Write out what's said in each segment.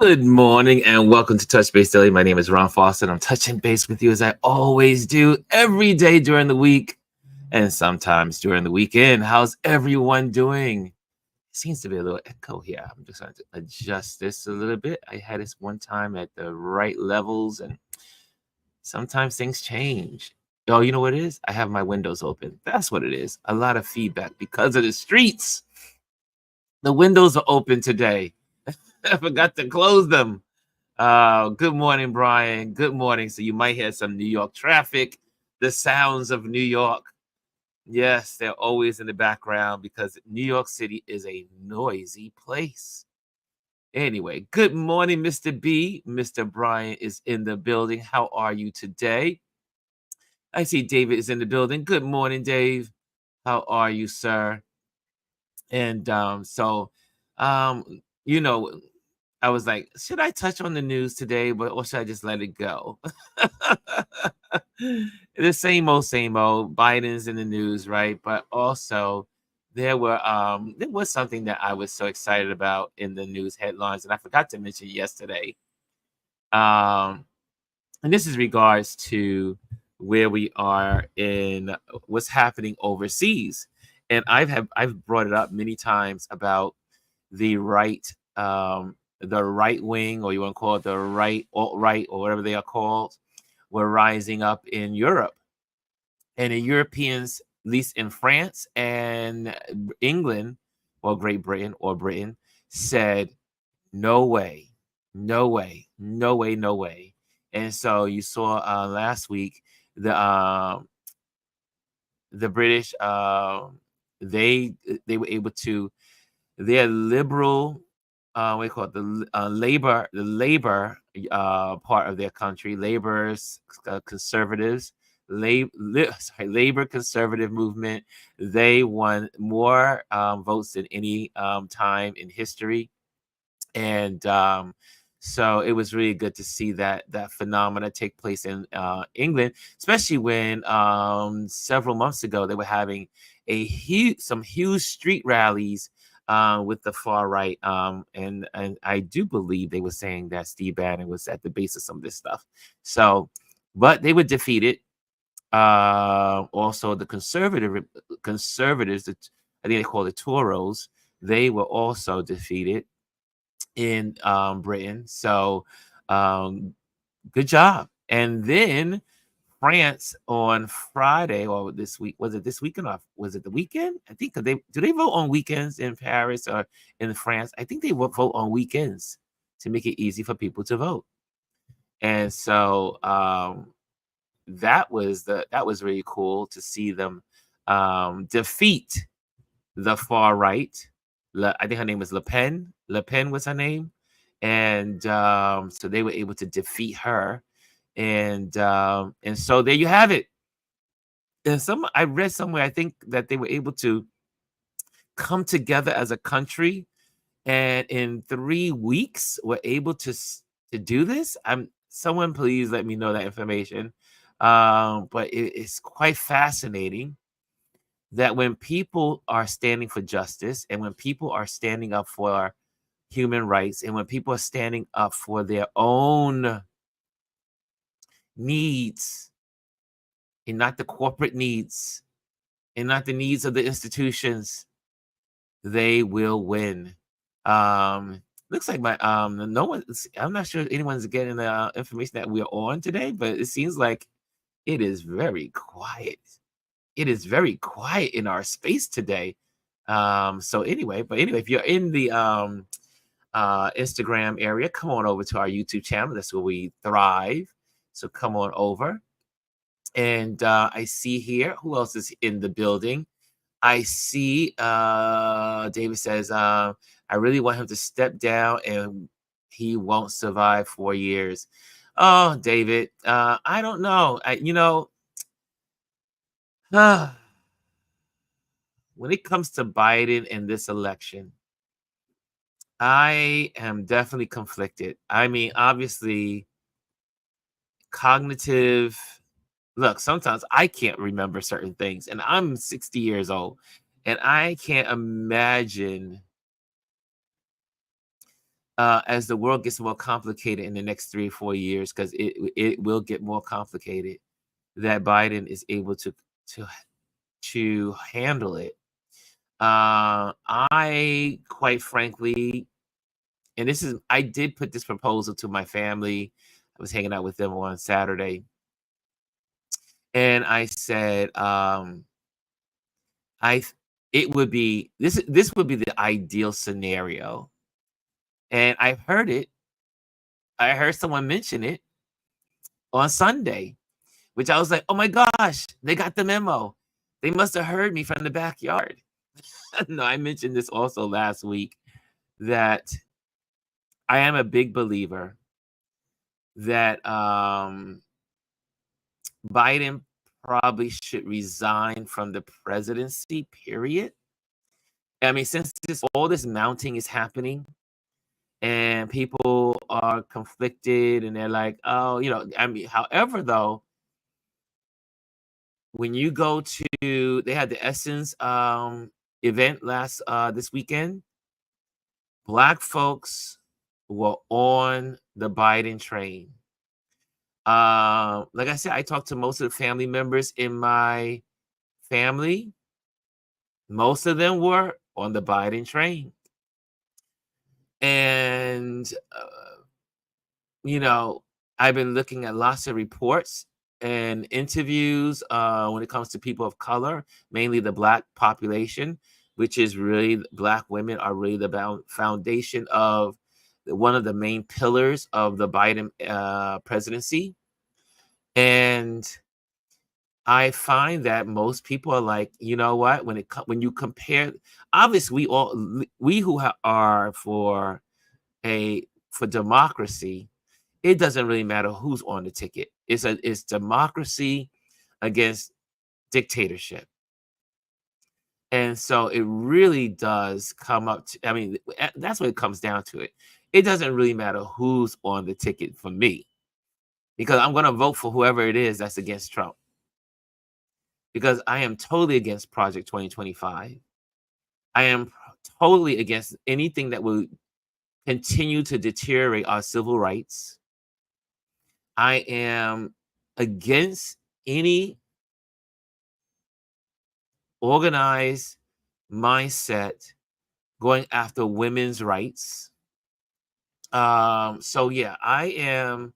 Good morning and welcome to Touch Base Daily. My name is Ron Foster. I'm touching base with you as I always do every day during the week and sometimes during the weekend. How's everyone doing? Seems to be a little echo here. I'm just going to adjust this a little bit. I had this one time at the right levels and sometimes things change. Oh, you know what it is? I have my windows open. That's what it is. A lot of feedback because of the streets. The windows are open today. I forgot to close them. Good morning, Brian. Good morning. So you might hear some New York traffic, the sounds of New York. Yes, they're always in the background because New York City is a noisy place. Anyway, good morning, Mr. B. Mr. Brian is in the building. How are you today? I see David is in the building. Good morning, Dave. How are you, sir? And you know, I was like, should I touch on the news today, or should I just let it go? The same old, same old. Biden's in the news, right? But also there was something that I was so excited about in the news headlines, and I forgot to mention yesterday. Um, and this is regards to where we are in what's happening overseas. And I've brought it up many times about the right the right wing, or you want to call it the right alt right, or whatever they are called, were rising up in Europe. And the Europeans, at least in France and England, or Great Britain or Britain, said no way, no way, no way, no way. And so you saw last week the the British, they they were able to, their liberal, what do you call it, the labor part of their country, laborers, conservatives, labor conservative movement. They won more votes than any time in history. And so it was really good to see that phenomena take place in England, especially when several months ago they were having some huge street rallies with the far right, and I do believe they were saying that Steve Bannon was at the base of some of this stuff. So, but they were defeated. Also, the conservatives, I think they call it Toros, they were also defeated in Britain. So good job. And then France on Friday, or this week, was it this weekend or was it the weekend? I think they vote on weekends in Paris or in France? I think they vote on weekends to make it easy for people to vote. And so that was really cool to see them defeat the far right. I think her name was Le Pen. Le Pen was her name, and so they were able to defeat her, and so there you have it. And I read somewhere, I think that they were able to come together as a country, and in 3 weeks were able to do this. Someone please let me know that information. But it's quite fascinating that when people are standing for justice, and when people are standing up for human rights, and when people are standing up for their own needs and not the corporate needs and not the needs of the institutions, they will win. Looks like my no one, I'm not sure if anyone's getting the information that we're on today, but it seems like it is very quiet. It is very quiet in our space today. So anyway, if you're in the Instagram area, come on over to our YouTube channel. That's where we thrive. So come on over. And I see here, who else is in the building? I see David says, I really want him to step down and he won't survive 4 years. Oh, David, I don't know. When it comes to Biden in this election, I am definitely conflicted. I mean, obviously, cognitive. Look, sometimes I can't remember certain things, and I'm 60 years old, and I can't imagine as the world gets more complicated in the next 3 or 4 years, because it will get more complicated, that Biden is able to to handle it. I quite frankly, and this is, I did put this proposal to my family. I was hanging out with them on Saturday, and I said, I th- it would be this would be the ideal scenario, and I've heard it. I heard someone mention it on Sunday, which I was like, oh my gosh, they got the memo. They must have heard me from the backyard. No, I mentioned this also last week, that I am a big believer that Biden probably should resign from the presidency, period. I mean, since all this mounting is happening and people are conflicted and they're like, oh, I mean, however, though, when you go to, they had the Essence event last this weekend, Black folks were on the Biden train. Like I said, I talked to most of the family members in my family. Most of them were on the Biden train. And, you know, I've been looking at lots of reports and interviews when it comes to people of color, mainly the Black population, which is really, Black women are really the foundation of one of the main pillars of the Biden presidency. And I find that most people are like, you know what? When you compare, obviously we who are for democracy, it doesn't really matter who's on the ticket. It's democracy against dictatorship. And so it really does come up to, I mean, that's what it comes down to it. It doesn't really matter who's on the ticket for me, because I'm going to vote for whoever it is that's against Trump, because I am totally against Project 2025. I am totally against anything that will continue to deteriorate our civil rights. I am against any organized mindset going after women's rights. So yeah, I am.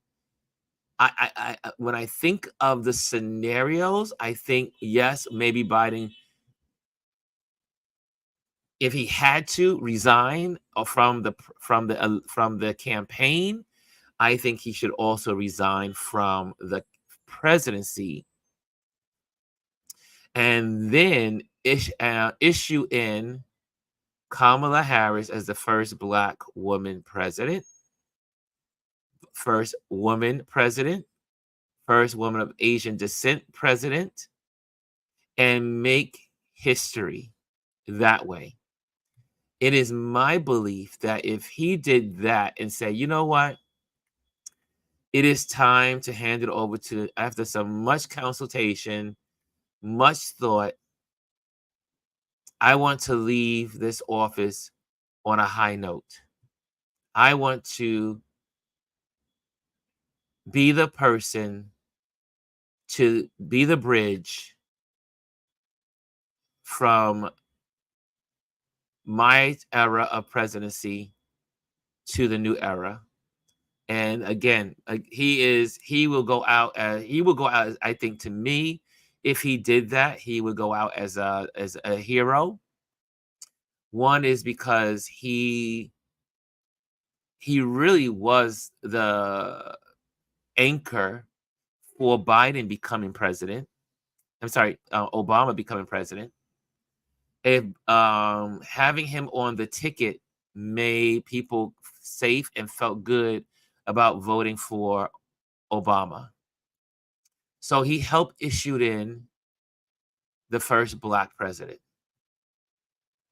When I think of the scenarios, I think yes, maybe Biden, if he had to resign from the campaign, I think he should also resign from the presidency, and then issue in Kamala Harris as the first Black woman president, first woman president, first woman of Asian descent president, and make history that way. It is my belief that if he did that and say, you know what, it is time to hand it over to, after some much consultation, much thought, I want to leave this office on a high note. I want to be the person to be the bridge from my era of presidency to the new era. And again, he will go out as, I think, to me, if he did that, he would go out as a hero. One is because he really was the anchor for Biden becoming president. I'm sorry, Obama becoming president. If having him on the ticket made people safe and felt good about voting for Obama. So he helped issue in the first Black president,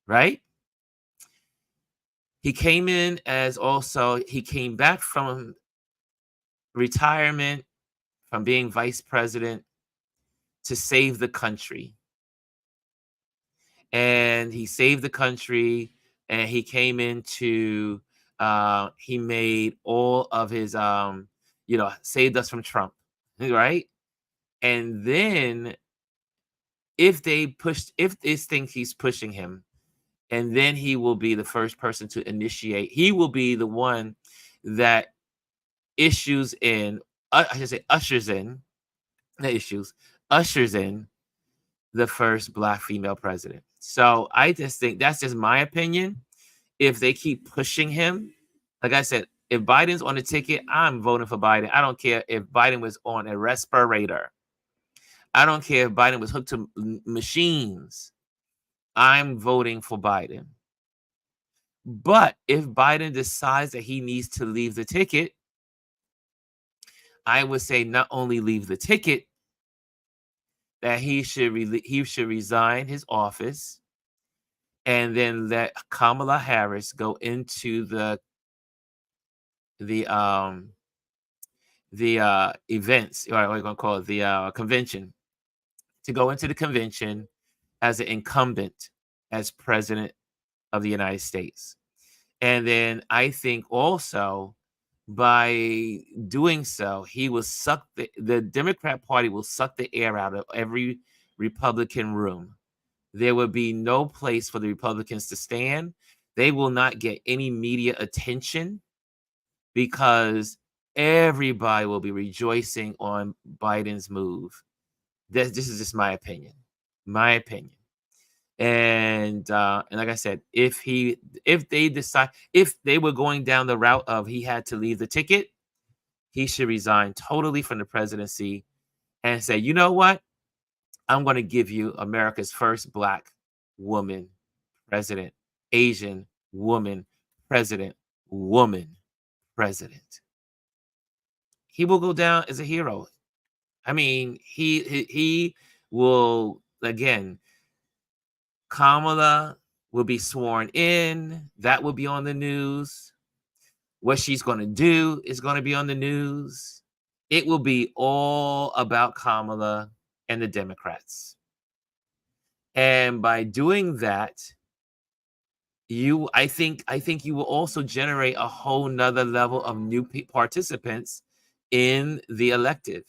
right? He came in as also, he came back from retirement, from being vice president, to save the country. And he saved the country, and he came into He made all of his, saved us from Trump, right? And then if this thing keeps pushing him, and then he will be the first person to initiate. He will be the one that issues in, I should say, ushers in, not issues, ushers in the first Black female president. So I just think that's just my opinion. If they keep pushing him, like I said, if Biden's on the ticket, I'm voting for Biden. I don't care if Biden was on a respirator. I don't care if Biden was hooked to machines. I'm voting for Biden. But if Biden decides that he needs to leave the ticket, I would say not only leave the ticket, that he should resign his office and then let Kamala Harris go into the events, or what are you gonna call it, the convention, to go into the convention as an incumbent as president of the United States. And then I think also by doing so, he will suck the Democrat Party will suck the air out of every Republican room. There will be no place for the Republicans to stand. They will not get any media attention because everybody will be rejoicing on Biden's move. This is just my opinion. My opinion. And like I said, if they were going down the route of he had to leave the ticket, he should resign totally from the presidency and say, you know what? I'm going to give you America's first Black woman president, Asian woman president, woman president. He will go down as a hero. I mean, he will, again, Kamala will be sworn in. That will be on the news. What she's going to do is going to be on the news. It will be all about Kamala and the Democrats. And by doing that, I think you will also generate a whole nother level of new participants in the elective.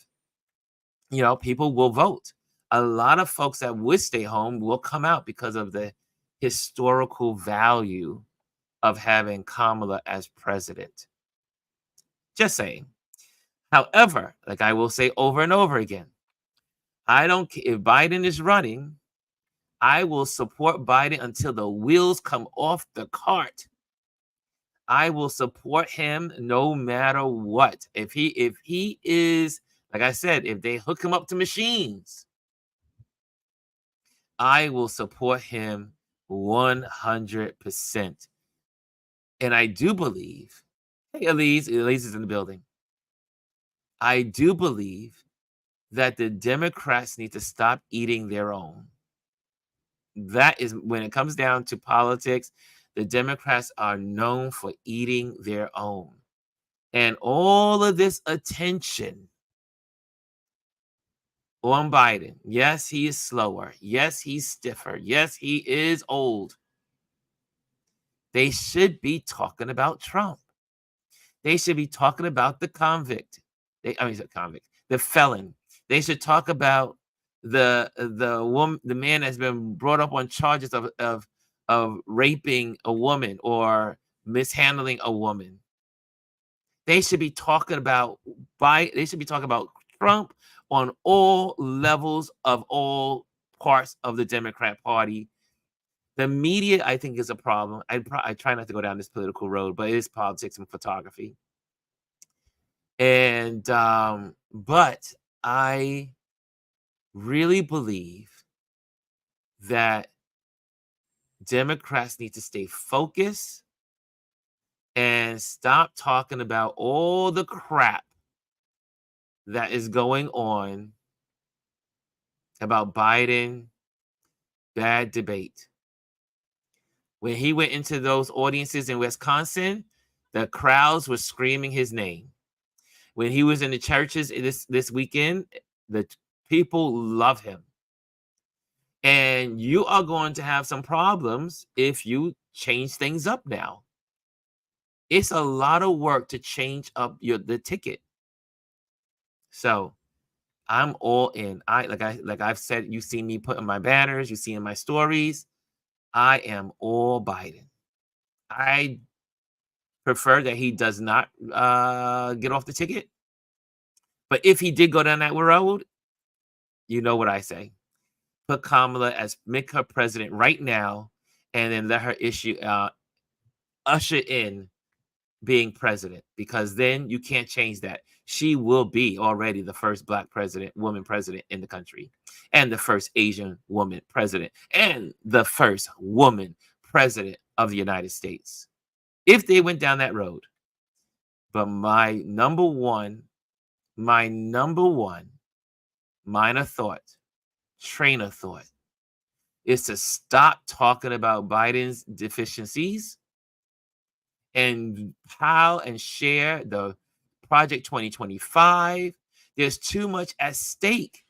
People will vote. A lot of folks that would stay home will come out because of the historical value of having Kamala as president. Just saying. However, like I will say over and over again, I don't care if Biden is running. I will support Biden until the wheels come off the cart. I will support him no matter what. If he is, like I said, if they hook him up to machines, I will support him 100%. And I do believe, hey, Elise is in the building. I do believe that the Democrats need to stop eating their own. That is, when it comes down to politics, the Democrats are known for eating their own. And all of this attention on Biden, yes, he is slower. Yes, he's stiffer. Yes, he is old. They should be talking about Trump. They should be talking about the convict. The felon. They should talk about the woman, the man that's been brought up on charges of raping a woman or mishandling a woman. They should be talking about They should be talking about Trump on all levels of all parts of the Democrat Party. The media, I think, is a problem. I try not to go down this political road, but it is politics and photography. And but I really believe that Democrats need to stay focused and stop talking about all the crap that is going on about Biden, bad debate. When he went into those audiences in Wisconsin, the crowds were screaming his name. When he was in the churches this weekend, the people love him. And you are going to have some problems if you change things up now. It's a lot of work to change up the ticket. So I'm all in. I've said, you see me putting my banners, you see in my stories. I am all Biden. I prefer that he does not get off the ticket. But if he did go down that road, you know what I say. Put Kamala make her president right now, and then let her usher in being president, because then you can't change that. She will be already the first Black woman president in the country, and the first Asian woman president, and the first woman president of the United States, if they went down that road. But my number one train of thought is to stop talking about Biden's deficiencies and pile and share the Project 2025. There's too much at stake.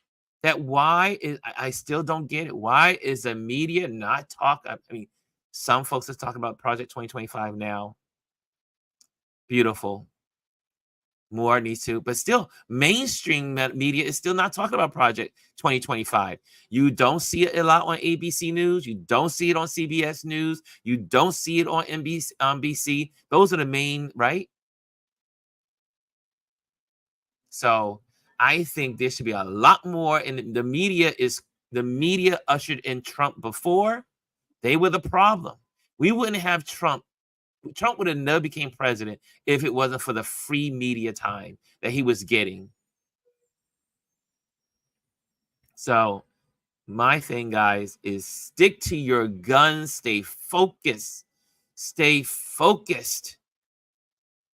I still don't get it. Why is the media not talking? I mean, some folks are talking about Project 2025 now. Beautiful. More needs to, but still, mainstream media is still not talking about Project 2025. You don't see it a lot on ABC News. You don't see it on CBS News. You don't see it on NBC. Those are the main, right? So I think there should be a lot more. And the media ushered in Trump before. They were the problem. We wouldn't have Trump. Trump would have never became president if it wasn't for the free media time that he was getting. So my thing, guys, is stick to your guns, stay focused,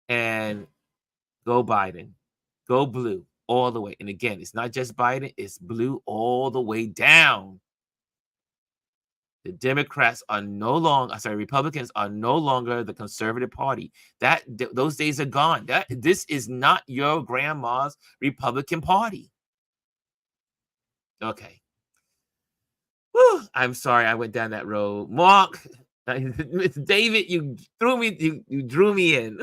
and go Biden, go blue all the way. And again, it's not just Biden, it's blue all the way down. The Democrats are Republicans are no longer the conservative party. Those days are gone. This is not your grandma's Republican Party. Okay. Whew, I'm sorry I went down that road. Mark, David, you drew me in.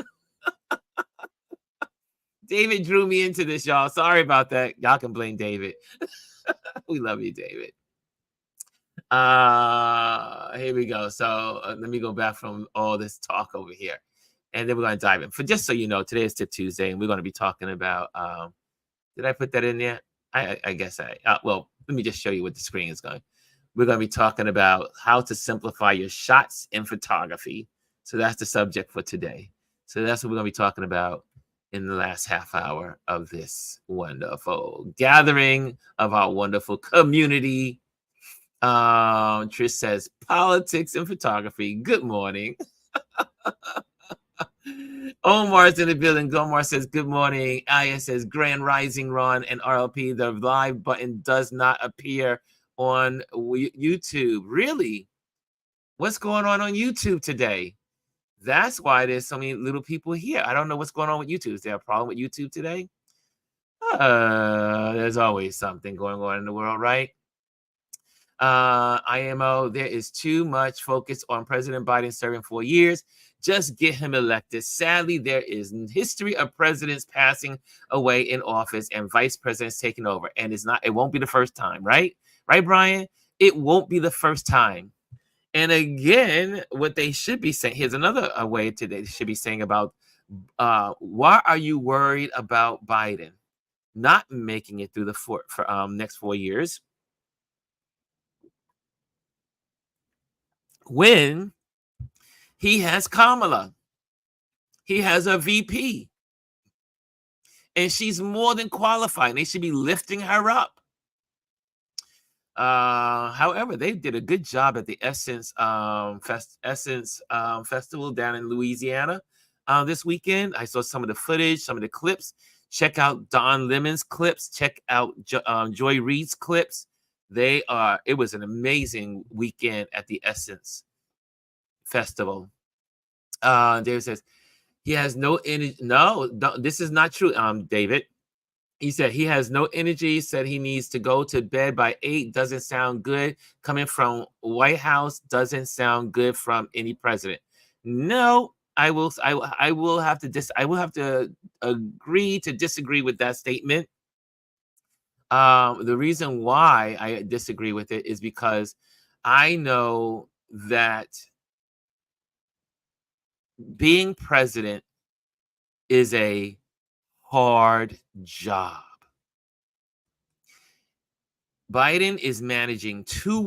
David drew me into this, y'all. Sorry about that. Y'all can blame David. We love you, David. Here we go. So let me go back from all this talk over here, and then we're going to dive in. For just so you know, today is Tip Tuesday, and we're going to be talking about. Did I put that in there? I guess well, let me just show you what the screen is going. We're going to be talking about how to simplify your shots in photography. So that's the subject for today. So that's what we're going to be talking about in the last half hour of this wonderful gathering of our wonderful community. Trish says politics and photography. Good morning. Omar's in the building. Omar says good morning. Aya says Grand Rising, Ron and RLP. The live button does not appear on YouTube. Really? What's going on YouTube today? That's why there's so many little people here. I don't know what's going on with YouTube. Is there a problem with YouTube today? There's always something going on in the world, right? IMO, there is too much focus on President Biden serving 4 years. Just get him elected. Sadly, there is history of presidents passing away in office and vice presidents taking over. And it won't be the first time, right? Right, Brian? It won't be the first time. And again, what they should be saying, here's another way they should be saying about, why are you worried about Biden not making it through the next 4 years? When he has Kamala, he has a VP, and she's more than qualified. They should be lifting her up. However, they did a good job at the Essence Festival down in Louisiana this weekend. I saw some of the footage, some of the clips. Check out Don Lemon's clips. Check out Joy Reid's clips. It was an amazing weekend at the Essence Festival. David says he has no energy. No, this is not true. David, he said he has no energy. Said he needs to go to bed by 8. Doesn't sound good coming from White House. Doesn't sound good from any president. No, I will have to agree to disagree with that statement. The reason why I disagree with it is because I know that being president is a hard job. Biden is managing two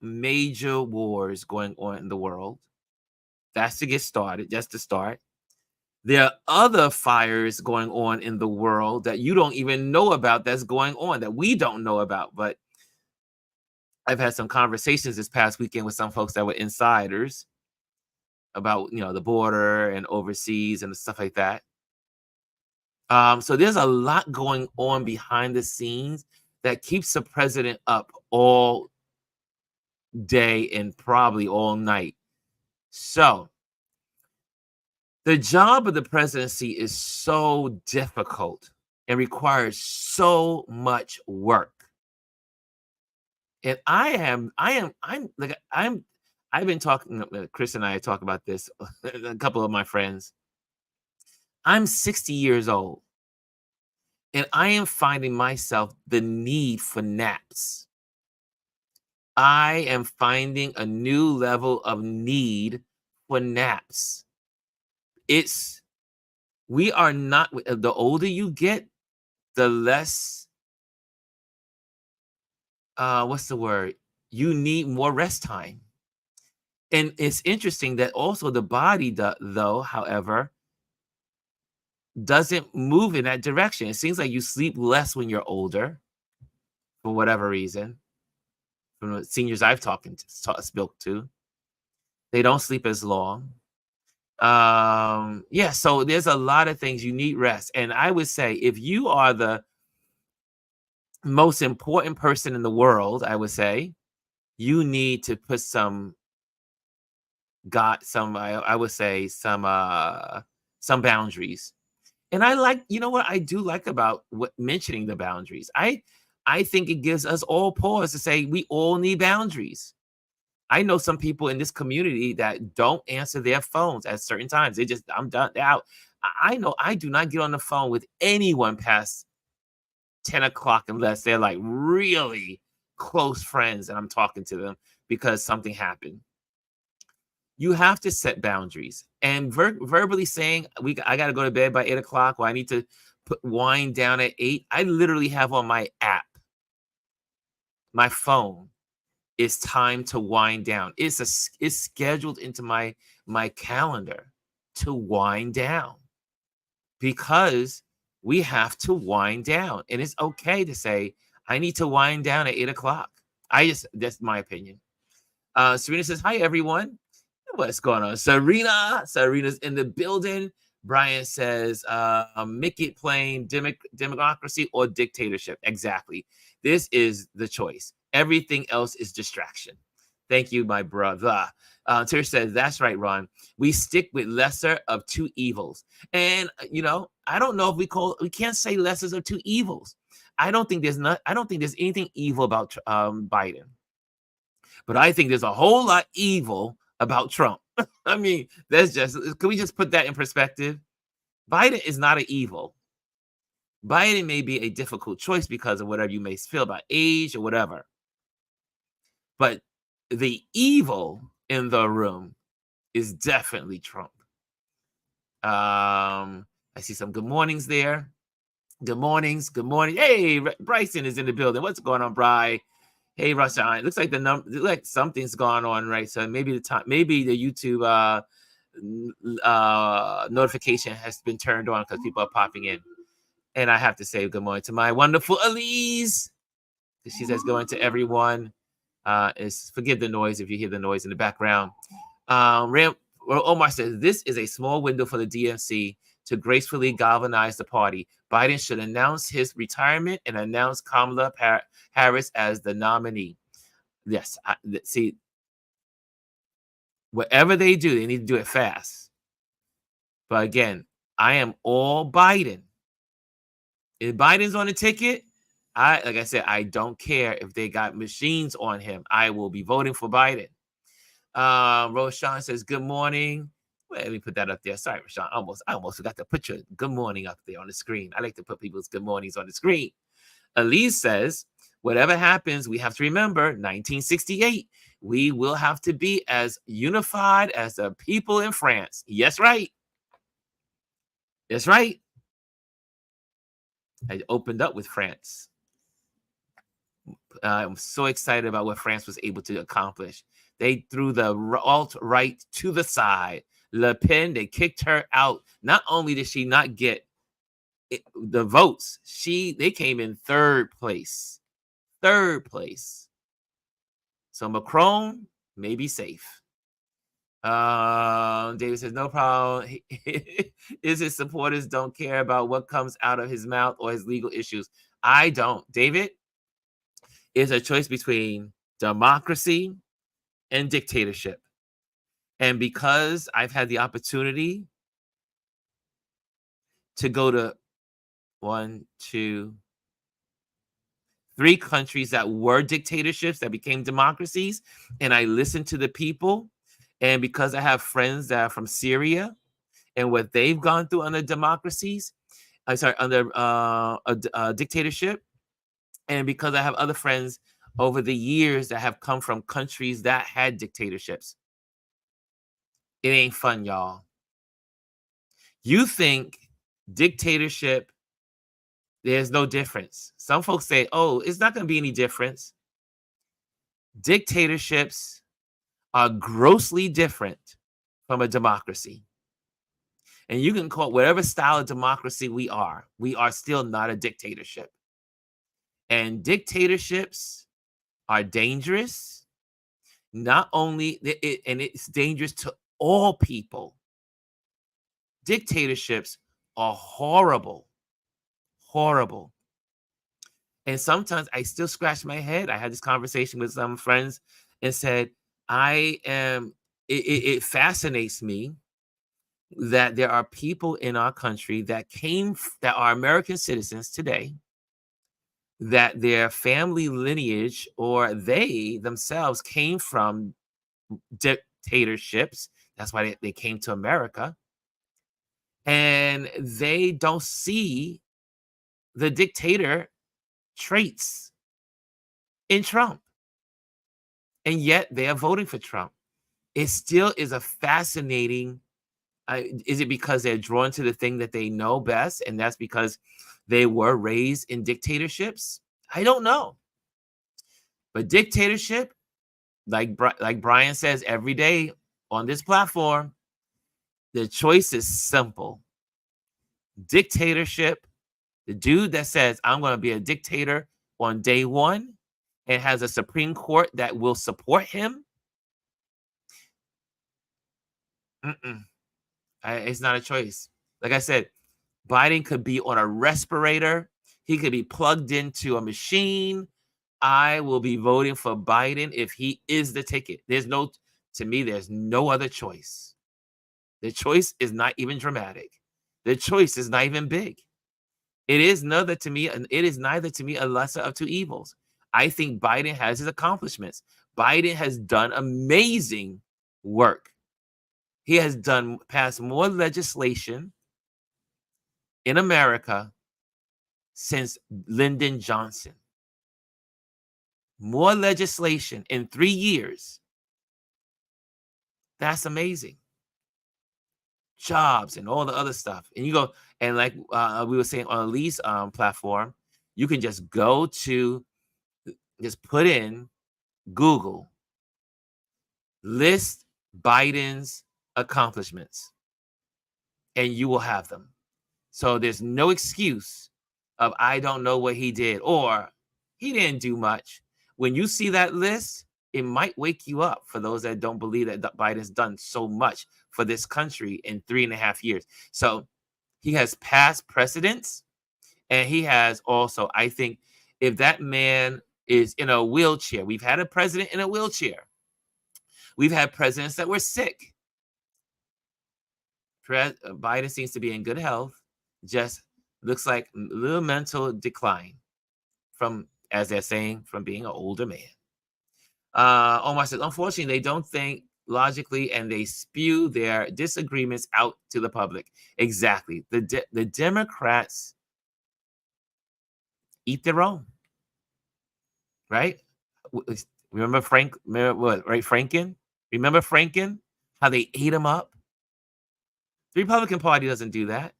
major wars going on in the world. That's to get started, just to start. There are other fires going on in the world that you don't even know about that's going on that we don't know about. But I've had some conversations this past weekend with some folks that were insiders about, the border and overseas and stuff like that. So there's a lot going on behind the scenes that keeps the president up all day and probably all night. So the job of the presidency is so difficult and requires so much work. And I've been talking, Chris and I talk about this, a couple of my friends. I'm 60 years old and I am finding myself the need for naps. I am finding a new level of need for naps. We are not, the older you get, the less, what's the word? You need more rest time. And it's interesting that also the body, though, however, doesn't move in that direction. It seems like you sleep less when you're older, for whatever reason. From the seniors I've spoke to, they don't sleep as long. Yeah, so there's a lot of things you need rest. And I would say if you are the most important person in the world, I would say you need to put I would say some boundaries. And I like, what I do like about mentioning the boundaries. I think it gives us all pause to say we all need boundaries. I know some people in this community that don't answer their phones at certain times. I'm done. They're out. I know I do not get on the phone with anyone past 10 o'clock unless they're like really close friends and I'm talking to them because something happened. You have to set boundaries, and verbally saying I got to go to bed by 8 o'clock, or I need to wind down at 8. I literally have on my app, my phone, it's time to wind down. It's scheduled into my calendar to wind down because we have to wind down, and it's okay to say I need to wind down at 8 o'clock. That's my opinion. Serena says, hi, everyone. What's going on? Serena's in the building. Brian says, make it plain, democracy or dictatorship. Exactly. This is the choice. Everything else is distraction. Thank you, my brother. Terry says, that's right, Ron. We stick with lesser of two evils. And, I don't know if we can't say lesser of two evils. I don't think there's anything evil about Biden. But I think there's a whole lot evil about Trump. I mean, can we just put that in perspective? Biden is not an evil. Biden may be a difficult choice because of whatever you may feel about age or whatever. But the evil in the room is definitely Trump. I see some good mornings there. Good mornings. Good morning. Hey, Bryson is in the building. What's going on, Bry? Hey, Russia. It looks like like something's gone on, right? So maybe the YouTube notification has been turned on because people are popping in. And I have to say good morning to my wonderful Elise. She says going to everyone. Forgive the noise if you hear the noise in the background. Omar says this is a small window for the DNC to gracefully galvanize the party. Biden should announce his retirement and announce Kamala Harris as the nominee. Yes, see, whatever they do, they need to do it fast. But again, I am all Biden. If Biden's on the ticket, like I said, I don't care if they got machines on him. I will be voting for Biden. Roshan says, good morning. Well, let me put that up there. Sorry, Roshan. I almost forgot to put your good morning up there on the screen. I like to put people's good mornings on the screen. Elise says, whatever happens, we have to remember 1968. We will have to be as unified as the people in France. Yes, right. That's right. I opened up with France. I'm so excited about what France was able to accomplish. They threw the alt-right to the side. Le Pen, they kicked her out. Not only did she not get the votes, they came in third place. Third place. So Macron may be safe. David says, no problem. His supporters don't care about what comes out of his mouth or his legal issues. I don't. David, is a choice between democracy and dictatorship. And because I've had the opportunity to go to 1, 2, 3 countries that were dictatorships that became democracies, and I listened to the people, and because I have friends that are from Syria and what they've gone through under democracies, under a dictatorship, and because I have other friends over the years that have come from countries that had dictatorships, it ain't fun, y'all. You think dictatorship, there's no difference. Some folks say, oh, it's not going to be any difference. Dictatorships are grossly different from a democracy. And you can call it whatever style of democracy we are still not a dictatorship. And dictatorships are dangerous. Not only, and it's dangerous to all people. Dictatorships are horrible. Horrible. And sometimes I still scratch my head. I had this conversation with some friends and said, it fascinates me that there are people in our country that are American citizens today, that their family lineage or they themselves came from dictatorships. That's why they came to America. And they don't see the dictator traits in Trump. And yet they are voting for Trump. It still is a fascinating, is it because they're drawn to the thing that they know best, and that's because they were raised in dictatorships? I don't know. But dictatorship, like Brian says every day on this platform, the choice is simple. Dictatorship, the dude that says, I'm going to be a dictator on day one and has a Supreme Court that will support him, it's not a choice. Like I said, Biden could be on a respirator. He could be plugged into a machine. I will be voting for Biden if he is the ticket. To me, there's no other choice. The choice is not even dramatic. The choice is not even big. It is neither to me a lesser of two evils. I think Biden has his accomplishments. Biden has done amazing work. He has passed more legislation in America since Lyndon Johnson. More legislation in 3 years. That's amazing. Jobs and all the other stuff. And you go, and like we were saying on Lee's platform, you can just put in Google, list Biden's accomplishments, and you will have them. So there's no excuse of, I don't know what he did, or he didn't do much. When you see that list, it might wake you up for those that don't believe that Biden's done so much for this country in 3.5 years. So he has passed precedents, and he has also, I think, if that man is in a wheelchair, we've had a president in a wheelchair. We've had presidents that were sick. Biden seems to be in good health, just looks like a little mental decline from, as they're saying, from being an older man. Omar says, unfortunately, they don't think logically, and they spew their disagreements out to the public. Exactly. The Democrats eat their own, right? Remember Frank? Remember what? Right, Franken. Remember Franken? How they ate him up. The Republican Party doesn't do that.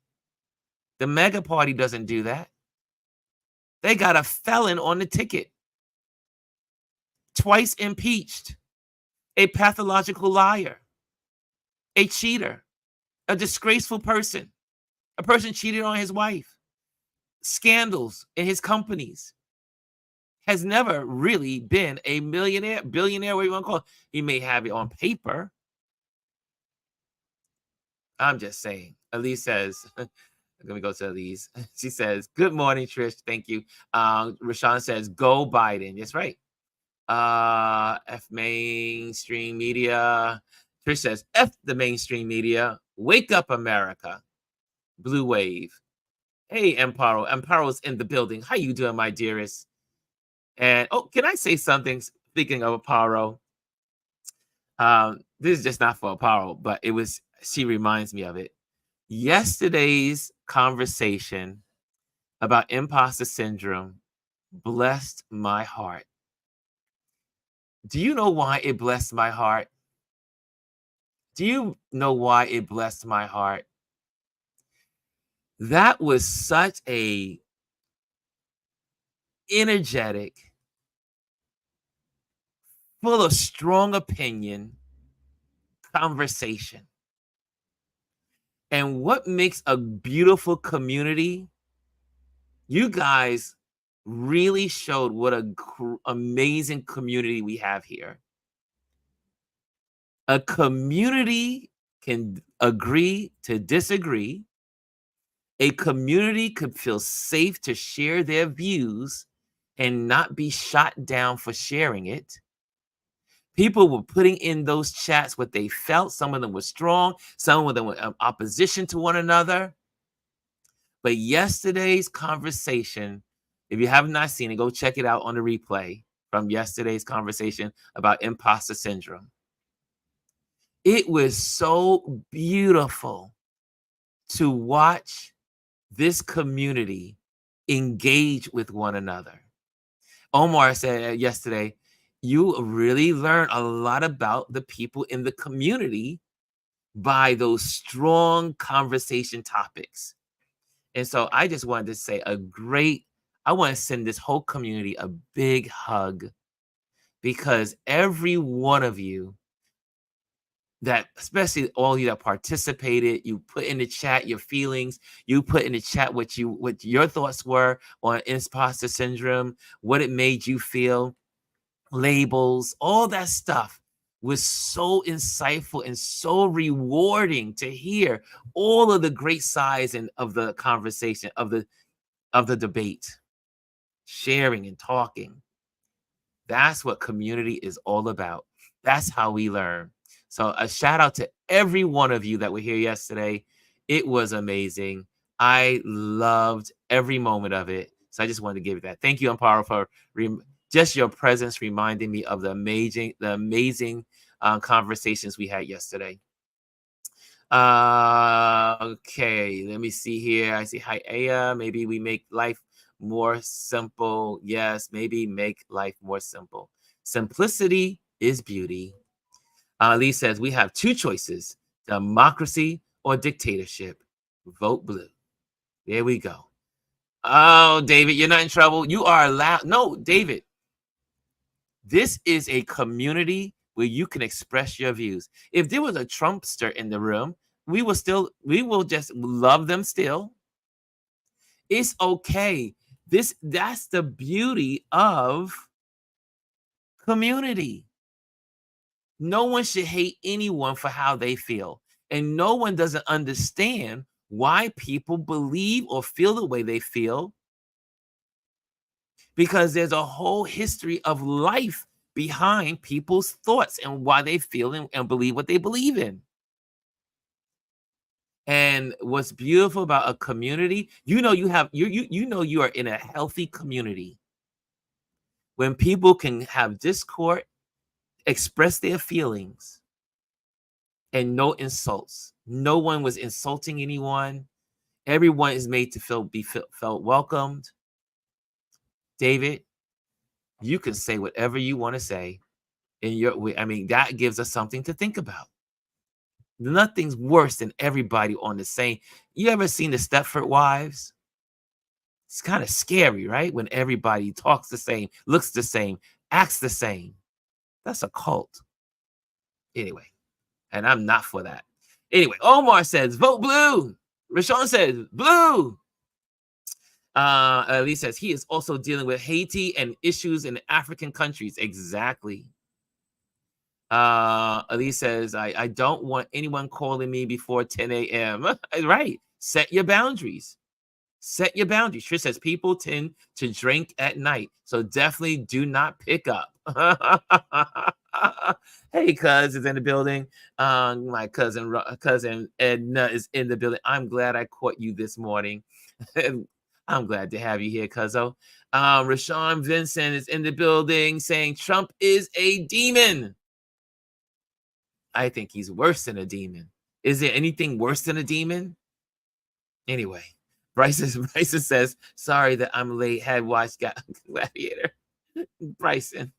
The mega party doesn't do that. They got a felon on the ticket, twice impeached, a pathological liar, a cheater, a disgraceful person, a person cheated on his wife, scandals in his companies, has never really been a millionaire, billionaire, whatever you want to call it. He may have it on paper. I'm just saying. Elise says, let me go to Elise. She says, good morning, Trish. Thank you. Rashawn says, go Biden. That's right. F mainstream media. Trish says, F the mainstream media. Wake up, America. Blue wave. Hey, Amparo. Amparo's in the building. How you doing, my dearest? And oh, can I say something? Speaking of Amparo, this is just not for Amparo, but she reminds me of it. Yesterday's conversation about imposter syndrome blessed my heart. Do you know why it blessed my heart? Do you know why it blessed my heart? That was such a energetic, full of strong opinion conversation. And what makes a beautiful community, you guys really showed what a amazing community we have here. A community can agree to disagree. A community could feel safe to share their views and not be shot down for sharing it. People were putting in those chats what they felt. Some of them were strong. Some of them were in opposition to one another. But yesterday's conversation, if you have not seen it, go check it out on the replay from yesterday's conversation about imposter syndrome. It was so beautiful to watch this community engage with one another. Omar said yesterday, you really learn a lot about the people in the community by those strong conversation topics. And so I just wanted to say I want to send this whole community a big hug, because every one of you, that especially all you that participated, you put in the chat your feelings, you put in the chat what your thoughts were on imposter syndrome, what it made you feel, labels, all that stuff was so insightful and so rewarding to hear all of the great sides and of the conversation of the debate, sharing and talking. That's what community is all about. That's how we learn. So a shout out to every one of you that were here yesterday. It was amazing. I loved every moment of it. So I just wanted to give you that. Thank you, Amparo, for just your presence reminding me of the amazing conversations we had yesterday. Okay, let me see here. I see. Hi, Aya. Maybe we make life more simple. Yes, maybe make life more simple. Simplicity is beauty. Lee says we have two choices: democracy or dictatorship. Vote blue. There we go. Oh, David, you're not in trouble. You are allowed. No, David, this is a community where you can express your views. If there was a Trumpster in the room, we will just love them still. It's okay. That's the beauty of community. No one should hate anyone for how they feel. And no one doesn't understand why people believe or feel the way they feel, because there's a whole history of life behind people's thoughts and why they feel and believe what they believe in. And what's beautiful about a community, you know you are in a healthy community when people can have discord, express their feelings, and no insults. No one was insulting anyone. Everyone is made to felt welcomed. David, you can say whatever you want to say in your way. I mean, that gives us something to think about. Nothing's worse than everybody on the same. You ever seen the Stepford Wives? It's kind of scary, right? When everybody talks the same, looks the same, acts the same. That's a cult. Anyway, and I'm not for that. Anyway, Omar says, vote blue. Rashawn says, blue. Elise says, he is also dealing with Haiti and issues in African countries. Exactly. Elise says, I don't want anyone calling me before 10 a.m. Right. Set your boundaries. Set your boundaries. Trish says, people tend to drink at night, so definitely do not pick up. Hey, cuz is in the building. My cousin Edna is in the building. I'm glad I caught you this morning. I'm glad to have you here, cuzzo. Rashawn Vincent is in the building saying Trump is a demon. I think he's worse than a demon. Is there anything worse than a demon? Anyway, Bryson says, sorry that I'm late. Had watched Gladiator. Bryson.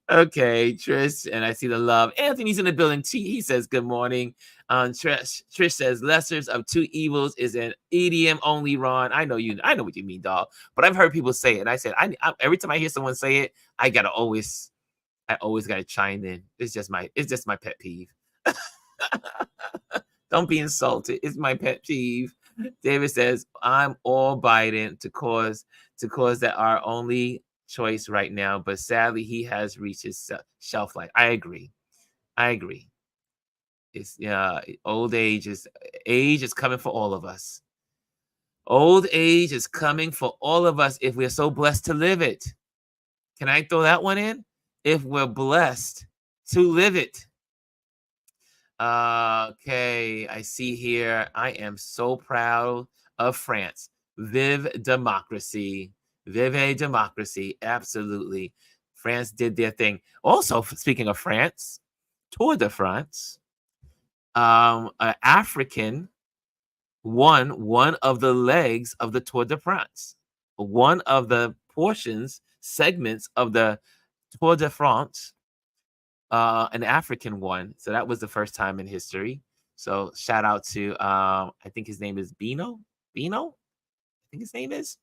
Okay, Trish, and I see the love. Anthony's in the building. He says, good morning. Trish says, lessers of two evils is an idiom only, Ron. I know what you mean, dog. But I've heard people say it. And I said, I every time I hear someone say it, I always gotta chime in. It's just my pet peeve. Don't be insulted. It's my pet peeve. David says, I'm all Biden to cause that our only choice right now, but sadly he has reached his shelf life. I agree. It's old age is coming for all of us. Old age is coming for all of us if we're so blessed to live it. Can I throw that one in? If we're blessed to live it. Okay, I see here. I am so proud of France. Vive democracy. Vive democracy. Absolutely. France did their thing. Also, speaking of France, Tour de France, an African won one of the legs of the Tour de France. One of the segments of the Tour de France, an African won. So that was the first time in history. So shout out to, I think his name is Bino. I think his name is.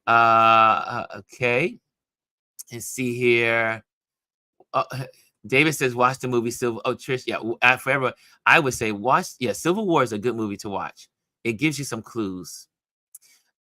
Okay. Let's see here. David says, watch the movie Civil. Oh, Trish, yeah. Forever, I would say watch. Yeah, Civil War is a good movie to watch. It gives you some clues.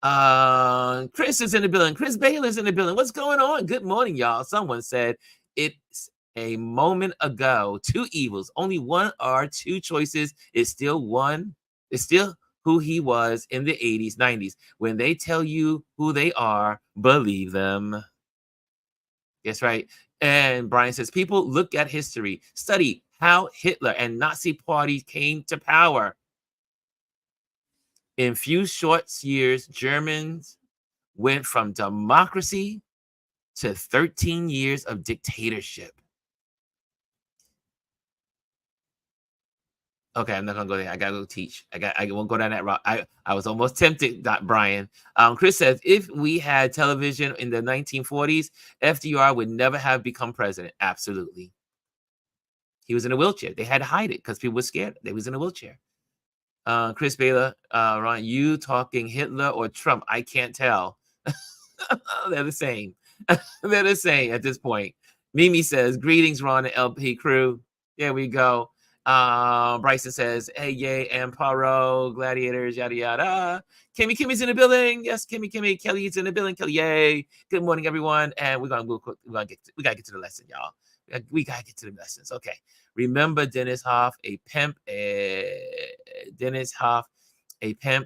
Chris is in the building. Chris Baylor's in the building. What's going on? Good morning, y'all. Someone said it's a moment ago. Two evils, only one or two choices. It's still one. It's still who he was in the 80s, 90s. When they tell you who they are, believe them. That's right. And Brian says, people look at history, study how Hitler and Nazi parties came to power. In few short years, Germans went from democracy to 13 years of dictatorship. Okay, I'm not gonna go there. I gotta go teach. I won't go down that route. I was almost tempted, Brian. Chris says, if we had television in the 1940s, FDR would never have become president. Absolutely. He was in a wheelchair. They had to hide it because people were scared. They was in a wheelchair. Chris Baylor, Ron, you talking Hitler or Trump? I can't tell. They're the same. They're the same at this point. Mimi says, greetings, Ron and LP crew. There we go. Bryson says, hey, yay, Amparo, Gladiators, yada, yada. Kimmy's in the building. Yes, Kimmy. Kelly's in the building. Kelly, yay. Good morning, everyone. And we gotta get to the lesson, y'all. We gotta get to the lessons. Okay. Remember Dennis Hoff, a pimp,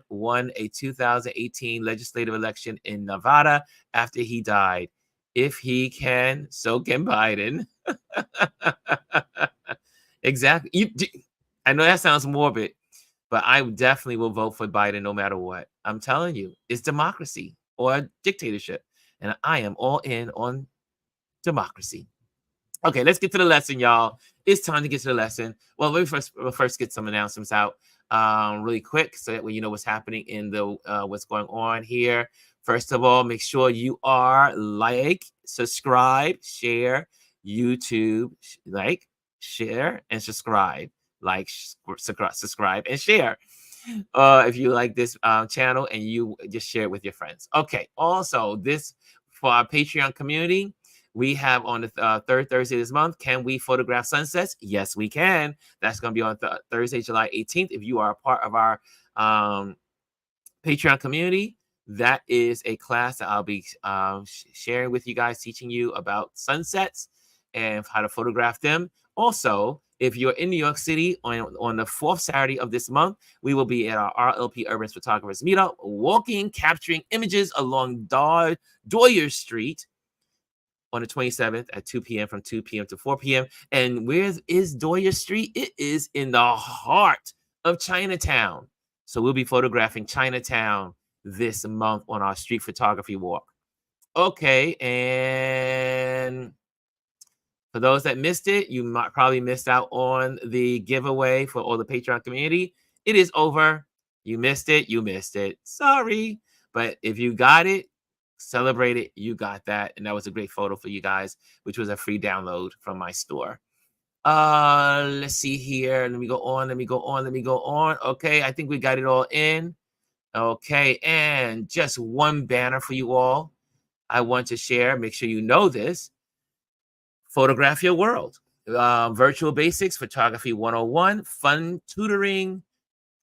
won a 2018 legislative election in Nevada after he died. If he can, so can Biden. Exactly. I know that sounds morbid, but I definitely will vote for Biden no matter what. I'm telling you, it's democracy or dictatorship. And I am all in on democracy. Okay, let's get to the lesson, y'all. it's time to get to the lesson. Well, we'll first get some announcements out really quick so that way you know what's happening in the what's going on here. First of all, make sure you are like, subscribe, share, YouTube, like, share, and subscribe. Like, subscribe, and share. If you like this channel and you just share it with your friends. Okay. Also, this for our Patreon community, we have on the third Thursday this month. Can we photograph sunsets? Yes, we can. That's going to be on Thursday, July 18th. If you are a part of our Patreon community, that is a class that I'll be sharing with you guys, teaching you about sunsets and how to photograph them. Also, if you're in New York City on the fourth Saturday of this month, we will be at our RLP Urban Photographers Meetup, walking, capturing images along Doyer Street on the 27th at 2 p.m. from 2 p.m. to 4 p.m. And where is Doyer Street? It is in the heart of Chinatown. So we'll be photographing Chinatown this month on our street photography walk. Okay, and for those that missed it, you might probably missed out on the giveaway for all the Patreon community. It is over. You missed it. You missed it. Sorry. But if you got it, celebrate it. You got that. And that was a great photo for you guys, which was a free download from my store. Let's see here. Let me go on. Okay, I think we got it all in. Okay, and just one banner for you all. I want to share. Make sure you know this. Photograph Your World. Virtual Basics, Photography 101, fun tutoring,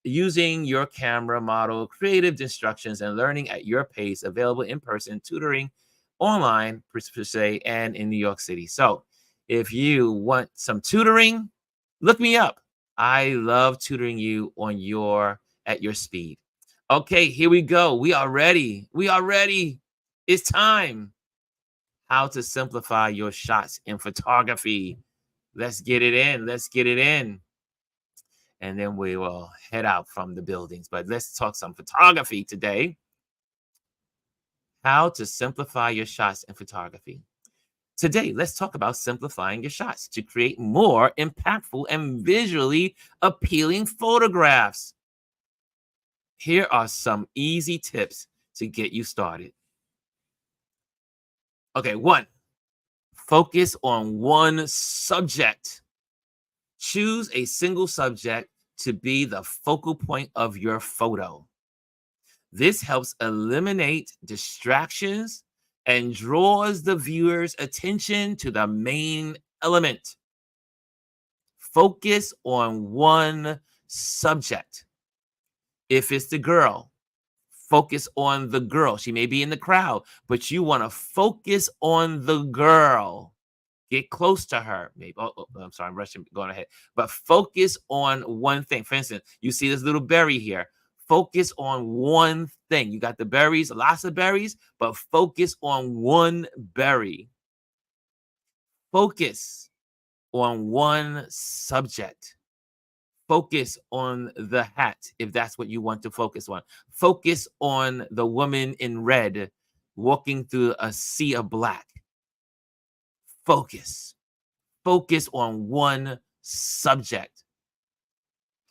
using your camera model, creative instructions, and learning at your pace, available in person, tutoring online, per se, and in New York City. So if you want some tutoring, look me up. I love tutoring you at your speed. Okay, here we go. We are ready. It's time. How to simplify your shots in photography. Let's get it in. And then we will head out from the buildings. But let's talk some photography today. How to simplify your shots in photography. Today, let's talk about simplifying your shots to create more impactful and visually appealing photographs. Here are some easy tips to get you started. Okay, 1. Focus on one subject. Choose a single subject to be the focal point of your photo. This helps eliminate distractions and draws the viewer's attention to the main element. Focus on one subject. If it's the girl, focus on the girl. She may be in the crowd, but you want to focus on the girl. Get close to her. Maybe. I'm sorry, I'm rushing, going ahead. But focus on one thing. For instance, you see this little berry here. Focus on one thing. You got the berries, lots of berries, but focus on one berry. Focus on one subject. Focus on the hat, if that's what you want to focus on. Focus on the woman in red walking through a sea of black. Focus on one subject.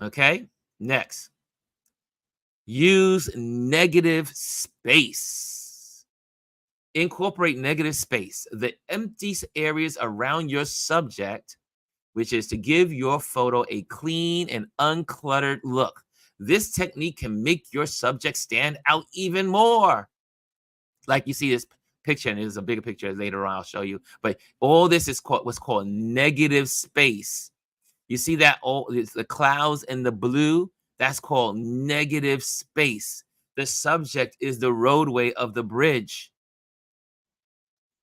Okay, next, use negative space. Incorporate negative space, the empty areas around your subject, which is to give your photo a clean and uncluttered look. This technique can make your subject stand out even more. Like you see this picture, and there's a bigger picture later on I'll show you. But all this is what's called negative space. You see that it's the clouds and the blue? That's called negative space. The subject is the roadway of the bridge.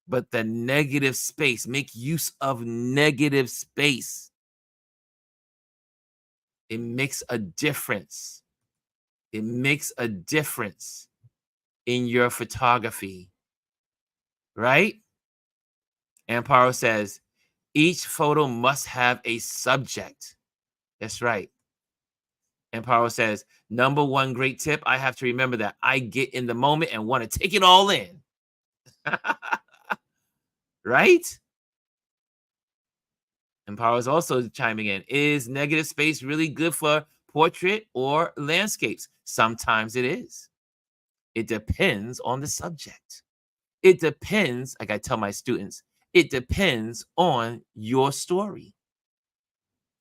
But the negative space, make use of negative space. It makes a difference. It makes a difference in your photography. Right? Amparo says, each photo must have a subject. That's right. Amparo says, number one great tip, I have to remember that I get in the moment and want to take it all in. Right? And Power is also chiming in. Is negative space really good for portrait or landscapes? Sometimes it is. It depends on the subject. It depends, like I tell my students, it depends on your story.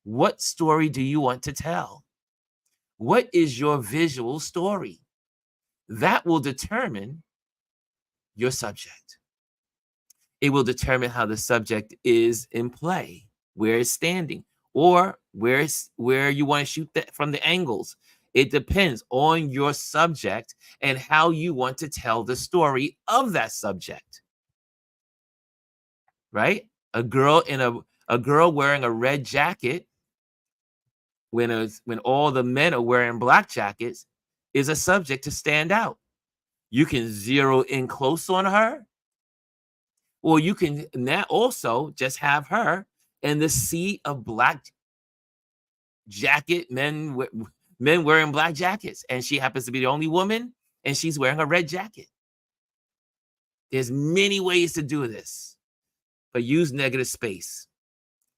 What story do you want to tell? What is your visual story? That will determine your subject. It will determine how the subject is in play, where it's standing, or where you want to shoot that from the angles. It depends on your subject and how you want to tell the story of that subject. Right? A girl wearing a red jacket when all the men are wearing black jackets is a subject to stand out. You can zero in close on her, or you can now also just have her in the sea of black jacket men wearing black jackets, and she happens to be the only woman, and she's wearing a red jacket. There's many ways to do this, but use negative space.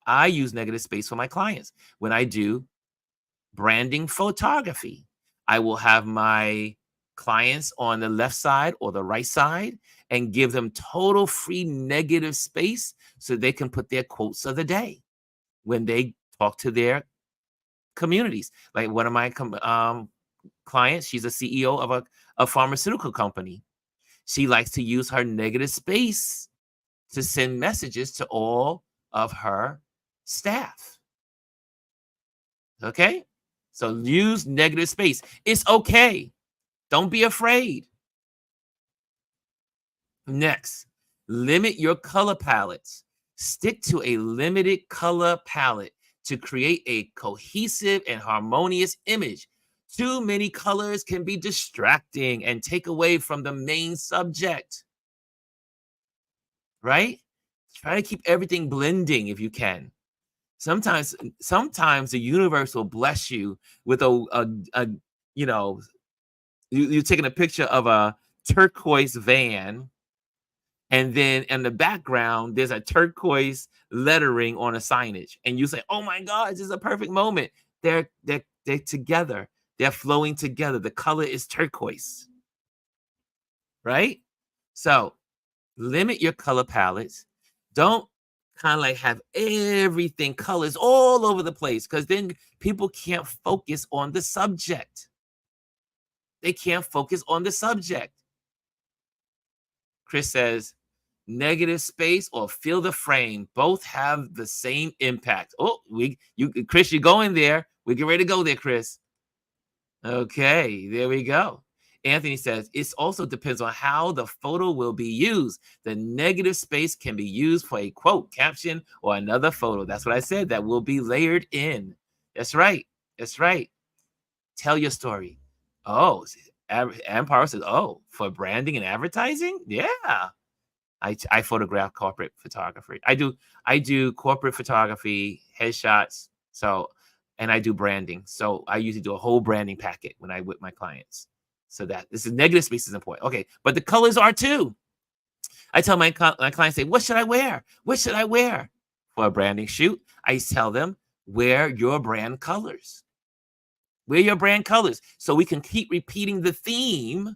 I use negative space for my clients when I do branding photography. I will have my clients on the left side or the right side and give them total free negative space so they can put their quotes of the day when they talk to their communities. Like one of my clients, she's a CEO of a pharmaceutical company. She likes to use her negative space to send messages to all of her staff. Okay? So use negative space. It's okay. Don't be afraid. Next, limit your color palettes. Stick to a limited color palette to create a cohesive and harmonious image. Too many colors can be distracting and take away from the main subject. Right? Try to keep everything blending if you can. Sometimes the universe will bless you with a you know, you're taking a picture of a turquoise van, and then in the background there's a turquoise lettering on a signage, and you say, oh my god, this is a perfect moment. They're together, they're flowing together. The color is turquoise, right? So limit your color palettes. Don't kind of like have everything colors all over the place, because then people can't focus on the subject. They can't focus on the subject. Chris says, negative space or fill the frame both have the same impact. Oh, Chris, you're going there. We get ready to go there, Chris. Okay, there we go. Anthony says, it also depends on how the photo will be used. The negative space can be used for a quote, caption, or another photo. That's what I said. That will be layered in. That's right. That's right. Tell your story. Oh, Empire says, oh, for branding and advertising? Yeah. I photograph corporate photography. I do corporate photography, headshots. So, and I do branding. So I usually do a whole branding packet when I with my clients. So that this is negative space is important. Okay, but the colors are too. I tell my clients, say, what should I wear? What should I wear for a branding shoot? I tell them, wear your brand colors. Wear your brand colors so we can keep repeating the theme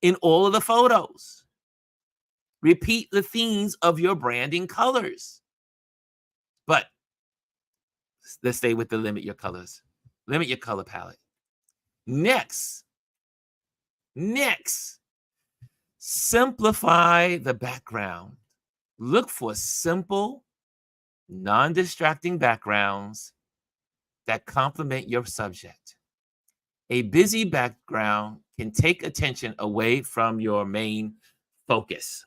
in all of the photos. Repeat the themes of your branding colors. But let's stay with the limit your colors. Limit your color palette. Next, simplify the background. Look for simple, non-distracting backgrounds that complement your subject. A busy background can take attention away from your main focus.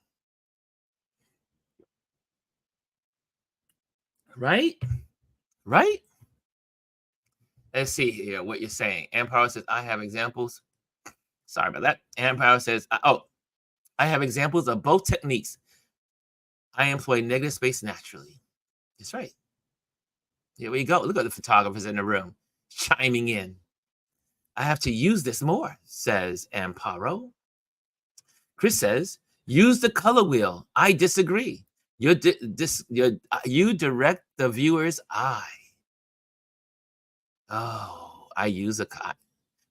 Right? Right? Let's see here what you're saying. Empire says, I have examples. Sorry about that. Empire says, I have examples of both techniques. I employ negative space naturally. That's right. Here we go. Look at the photographers in the room chiming in. I have to use this more, says Amparo. Chris says, use the color wheel. I disagree. You direct the viewer's eye. Oh, I use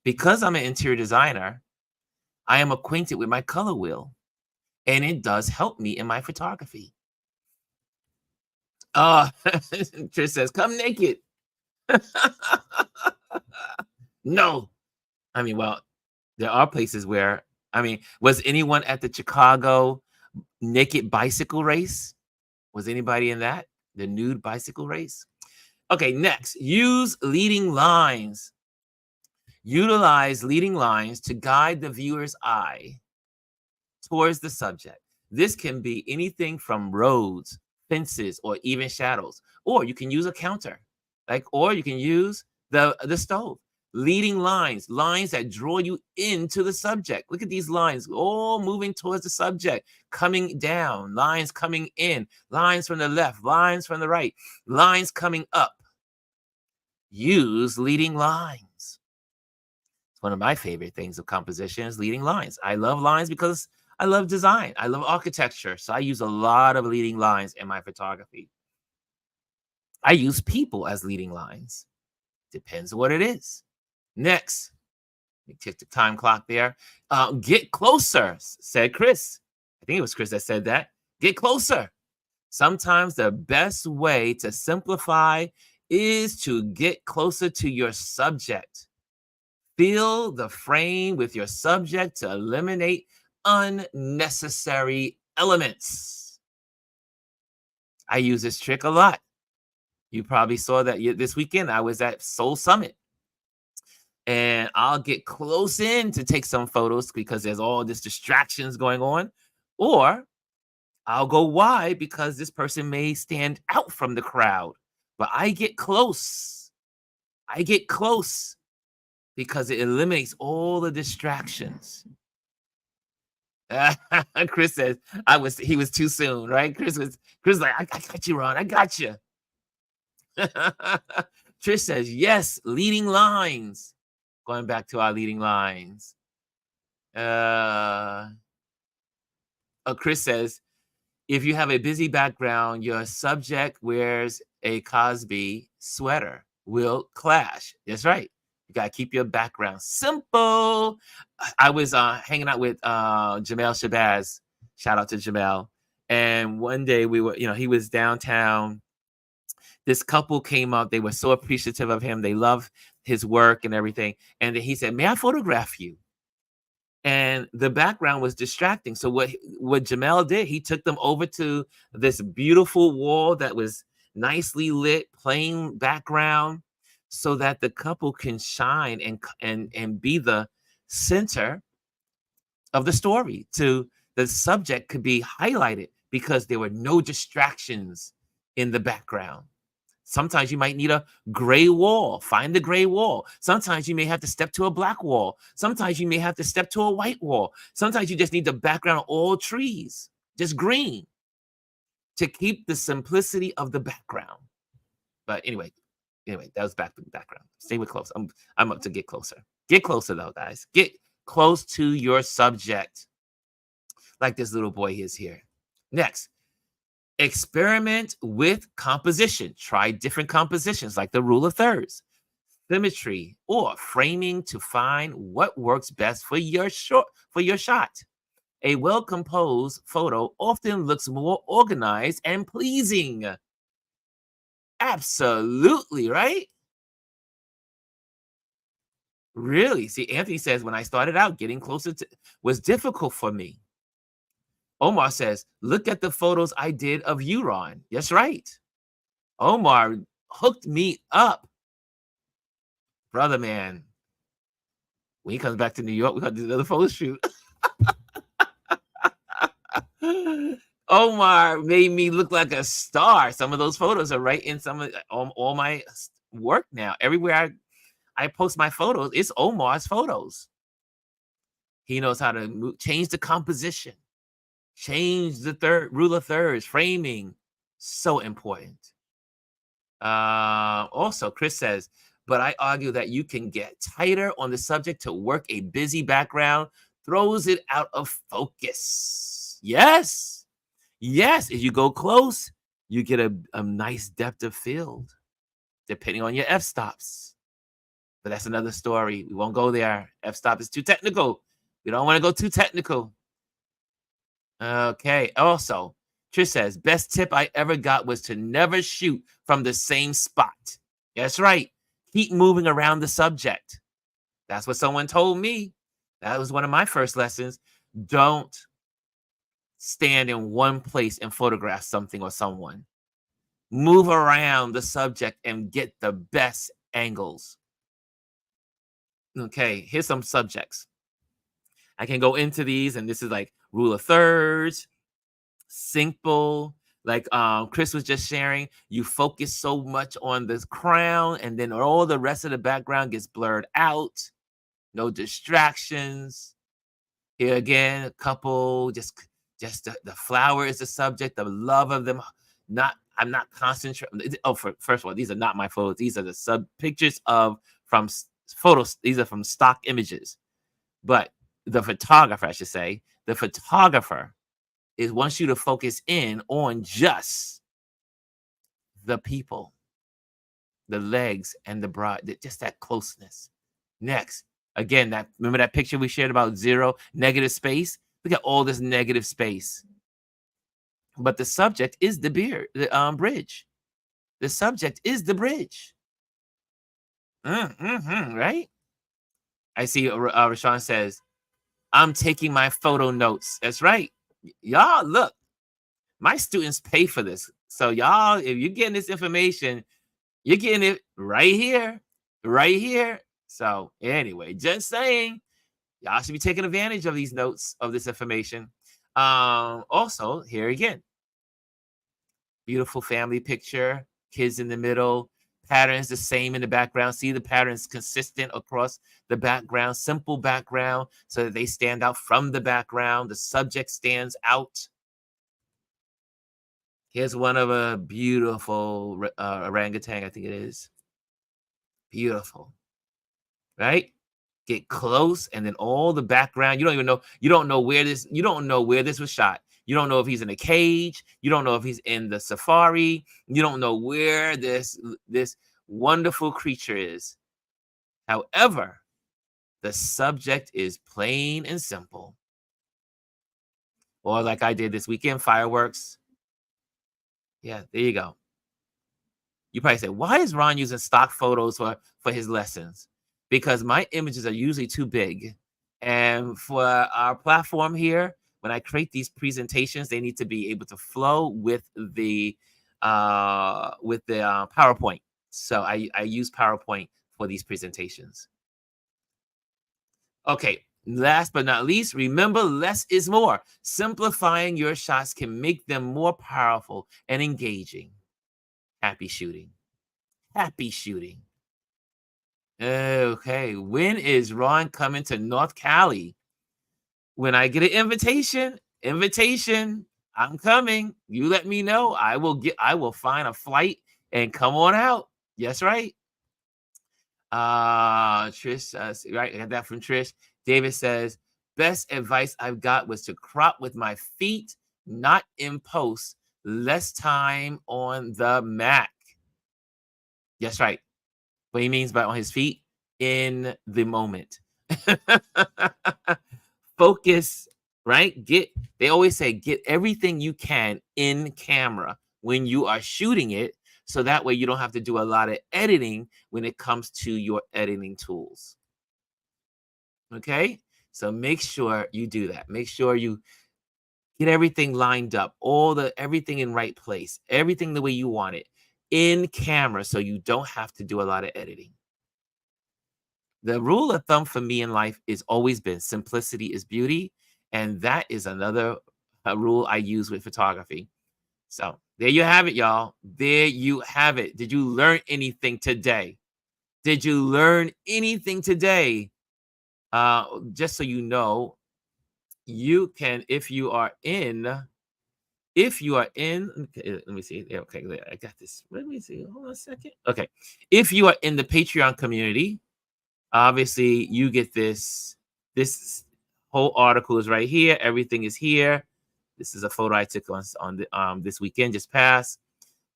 because I'm an interior designer, I am acquainted with my color wheel, and it does help me in my photography. Oh, Trish says, "Come naked." No. I mean, well, there are places where was anyone at the Chicago naked bicycle race? Was anybody in that? The nude bicycle race? Okay, next, use leading lines. Utilize leading lines to guide the viewer's eye towards the subject. This can be anything from roads, fences, or even shadows. Or you can use a counter, or you can use the stove. Leading lines, lines that draw you into the subject. Look at these lines, all moving towards the subject, coming down, lines coming in, lines from the left, lines from the right, lines coming up. Use leading lines. One of my favorite things of composition is leading lines. I love lines because I love design. I love architecture. So I use a lot of leading lines in my photography. I use people as leading lines. Depends on what it is. Next, let me tick the time clock there. Get closer, said Chris. I think it was Chris that said that. Get closer. Sometimes the best way to simplify is to get closer to your subject. Fill the frame with your subject to eliminate unnecessary elements. I use this trick a lot. You probably saw that this weekend I was at Soul Summit. And I'll get close in to take some photos because there's all this distractions going on. Or I'll go wide because this person may stand out from the crowd. But I get close. I get close because it eliminates all the distractions. Chris says he was too soon, right? Chris was like, I got you, Ron. I got you. Trish says, yes, leading lines. Going back to our leading lines. Chris says, if you have a busy background, your subject wears a Cosby sweater will clash. That's right. You got to keep your background simple. I was hanging out with Jamel Shabazz. Shout out to Jamel. And one day he was downtown. This couple came up. They were so appreciative of him. They love his work and everything. And then he said, may I photograph you? And the background was distracting. So what Jamel did, he took them over to this beautiful wall that was nicely lit, plain background, so that the couple can shine and be the center of the story. To the subject could be highlighted because there were no distractions in the background. Sometimes you might need a gray wall. Find the gray wall. Sometimes you may have to step to a black wall. Sometimes you may have to step to a white wall. Sometimes you just need the background of all trees, just green, to keep the simplicity of the background. But anyway, that was back to the background. Stay with close. I'm up to get closer. Get closer though, guys. Get close to your subject, like this little boy is here. Next. Experiment with composition. Try different compositions like the rule of thirds, symmetry, or framing to find what works best for your shot. A well-composed photo often looks more organized and pleasing. Absolutely, right? Really? See, Anthony says, when I started out, getting closer was difficult for me. Omar says, look at the photos I did of you, Ron. That's right. Omar hooked me up. Brother, man. When he comes back to New York, we got to do another photo shoot. Omar made me look like a star. Some of those photos are right in some of all my work now. Everywhere I post my photos, it's Omar's photos. He knows how to change the composition. Change the rule of thirds, framing. So important. Also, Chris says, but I argue that you can get tighter on the subject to work a busy background, throws it out of focus. Yes. Yes, if you go close, you get a nice depth of field, depending on your f-stops. But that's another story. We won't go there. F-stop is too technical. We don't want to go too technical. Okay. Also, Trish says, best tip I ever got was to never shoot from the same spot. That's right. Keep moving around the subject. That's what someone told me. That was one of my first lessons. Don't stand in one place and photograph something or someone. Move around the subject and get the best angles. Okay, here's some subjects. I can go into these, and this is like rule of thirds, simple. Like Chris was just sharing, you focus so much on this crown, and then all the rest of the background gets blurred out. No distractions. Here again, a couple, just the flower is the subject, the love of them. I'm not concentrating. Oh, first of all, these are not my photos. These are the pictures from photos. These are from stock images. But the photographer, I should say, the photographer wants you to focus in on just the people, the legs, and the bride, just that closeness. Next, again, remember that picture we shared about zero negative space? Look at all this negative space. But the subject is the bridge. The subject is the bridge. Right? I see Rashawn says, I'm taking my photo notes. That's right. Y'all, look, my students pay for this. So y'all, if you're getting this information, you're getting it right here, right here. So anyway, just saying, y'all should be taking advantage of these notes, of this information. Also, here again, beautiful family picture, kids in the middle, patterns the same in the background. See the patterns consistent across the background, simple background, so that they stand out from the background. The subject stands out. Here's one of a beautiful orangutan, I think it is. Beautiful, right? Get close, and then all the background. You don't know where this was shot. You don't know if he's in a cage. You don't know if he's in the safari. You don't know where this wonderful creature is. However, the subject is plain and simple. Or like I did this weekend, fireworks. Yeah, there you go. You probably say, why is Ron using stock photos for his lessons? Because my images are usually too big. And for our platform here, when I create these presentations, they need to be able to flow with the PowerPoint. So I use PowerPoint for these presentations. Okay, last but not least, remember, less is more. Simplifying your shots can make them more powerful and engaging. Happy shooting. Happy shooting. Okay, when is Ron coming to North Cali? When I get an invitation, I'm coming. You let me know. I will find a flight and come on out. Yes, right. Trish, right, I got that from Trish. David says, best advice I've got was to crop with my feet, not in post, less time on the Mac. Yes, right. What he means by on his feet, in the moment. Focus, right? They always say, get everything you can in camera when you are shooting it, so that way you don't have to do a lot of editing when it comes to your editing tools. Okay? So make sure you do that. Make sure you get everything lined up, everything in right place, everything the way you want it in camera, so you don't have to do a lot of editing. The rule of thumb for me in life is always been simplicity is beauty. And that is another rule I use with photography. So there you have it, y'all. There you have it. Did you learn anything today? Did you learn anything today? Just so you know, you can, if you are in, okay, let me see. Okay, I got this. Let me see. Hold on a second. Okay. If you are in the Patreon community, obviously you get this whole article is right here. Everything is here. This is a photo I took on the this weekend just passed.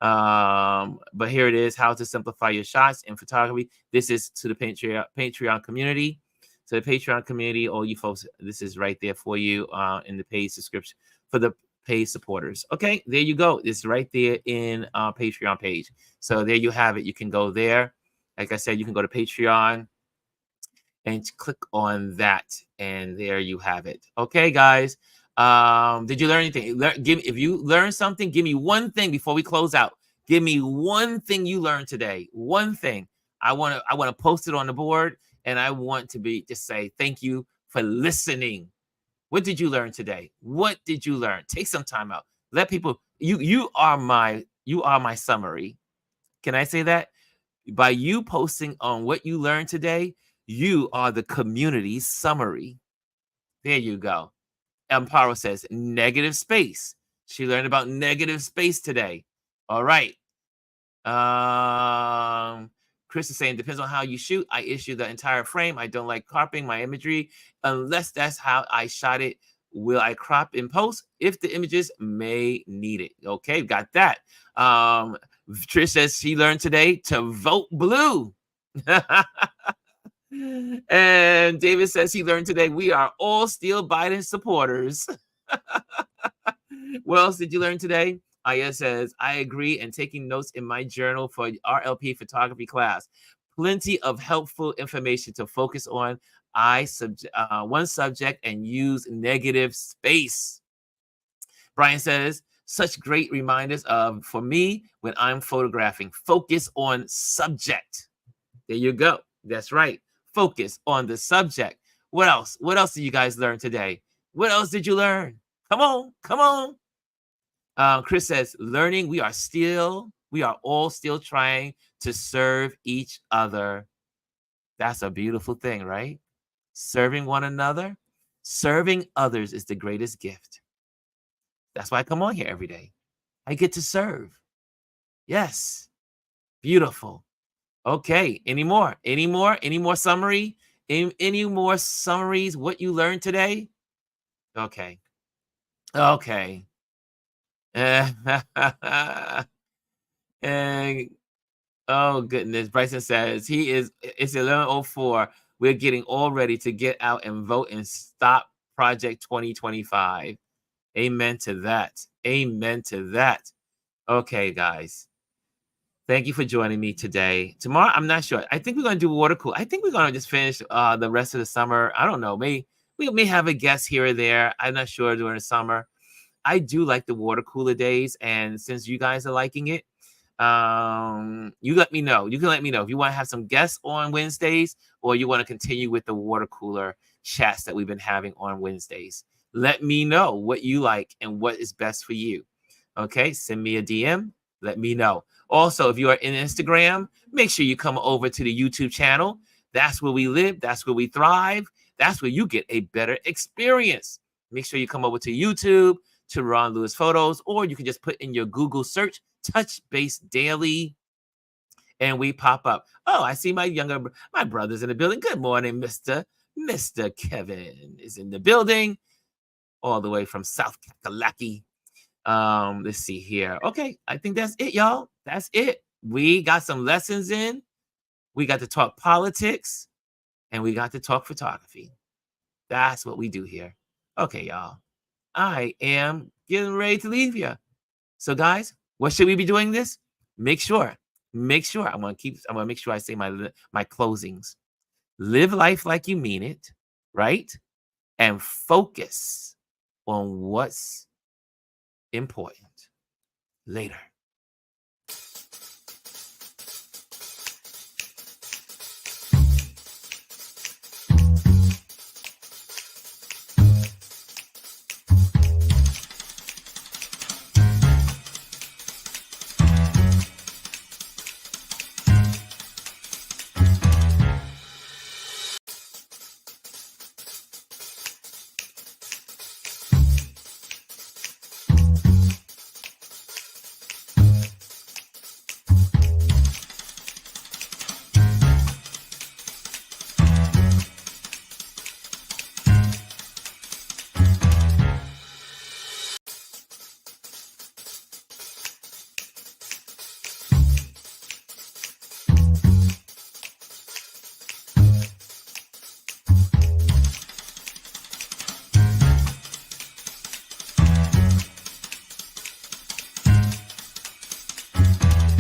But here it is, how to simplify your shots in photography. This is to the Patreon community. So the Patreon community, all you folks, this is right there for you in the paid subscription for the paid supporters. Okay, there you go. It's right there in Patreon page. So there you have it. You can go there. Like I said, you can go to Patreon and click on that, and there you have it. Okay, guys. Did you learn anything? If you learned something, give me one thing before we close out. Give me one thing you learned today. One thing. I want to post it on the board, and I want to just say thank you for listening. What did you learn today? What did you learn? Take some time out. Let people. You are my summary. Can I say that? By you posting on what you learned today, you are the community summary. There you go. Amparo says negative space. She learned about negative space today. All right. Chris is saying, depends on how you shoot. I issue the entire frame. I don't like cropping my imagery unless that's how I shot it. Will I crop in post if the images may need it? Okay, got that. Trish says she learned today to vote blue. And David says he learned today we are all still Biden supporters. What else did you learn today? Aya says, I agree, and taking notes in my journal for RLP photography class. Plenty of helpful information to focus on one subject and use negative space. Brian says, such great reminders for me when I'm photographing. Focus on subject. There you go. That's right. Focus on the subject. What else? What else did you guys learn today? What else did you learn? Come on. Come on. Chris says, learning, we are all still trying to serve each other. That's a beautiful thing, right? Serving one another. Serving others is the greatest gift. That's why I come on here every day. I get to serve. Yes. Beautiful. Okay. Any more summary? Any more summaries? What you learned today? Okay. And oh goodness, Bryson says it's 11:04. We're getting all ready to get out and vote and stop Project 2025. Amen to that. Amen to that. Okay, guys. Thank you for joining me today. Tomorrow, I'm not sure. I think we're going to do water cool. I think we're going to just finish the rest of the summer. I don't know. We may have a guest here or there. I'm not sure during the summer. I do like the water cooler days. And since you guys are liking it, you let me know. You can let me know if you want to have some guests on Wednesdays or you want to continue with the water cooler chats that we've been having on Wednesdays. Let me know what you like and what is best for you. Okay, send me a DM. Let me know. Also, if you are in Instagram, make sure you come over to the YouTube channel. That's where we live. That's where we thrive. That's where you get a better experience. Make sure you come over to YouTube to Ron Lewis Photos, or you can just put in your Google search, Touch Base Daily, and we pop up. Oh, I see my brother's in the building. Good morning, Mr. Kevin is in the building, all the way from South Kakalaki. Let's see here. Okay, I think that's it, y'all. That's it. We got some lessons in. We got to talk politics, and we got to talk photography. That's what we do here. Okay, y'all. I am getting ready to leave you. So, guys, what should we be doing this? Make sure. I'm gonna make sure I say my closings. Live life like you mean it, right? And focus on what's important. Later.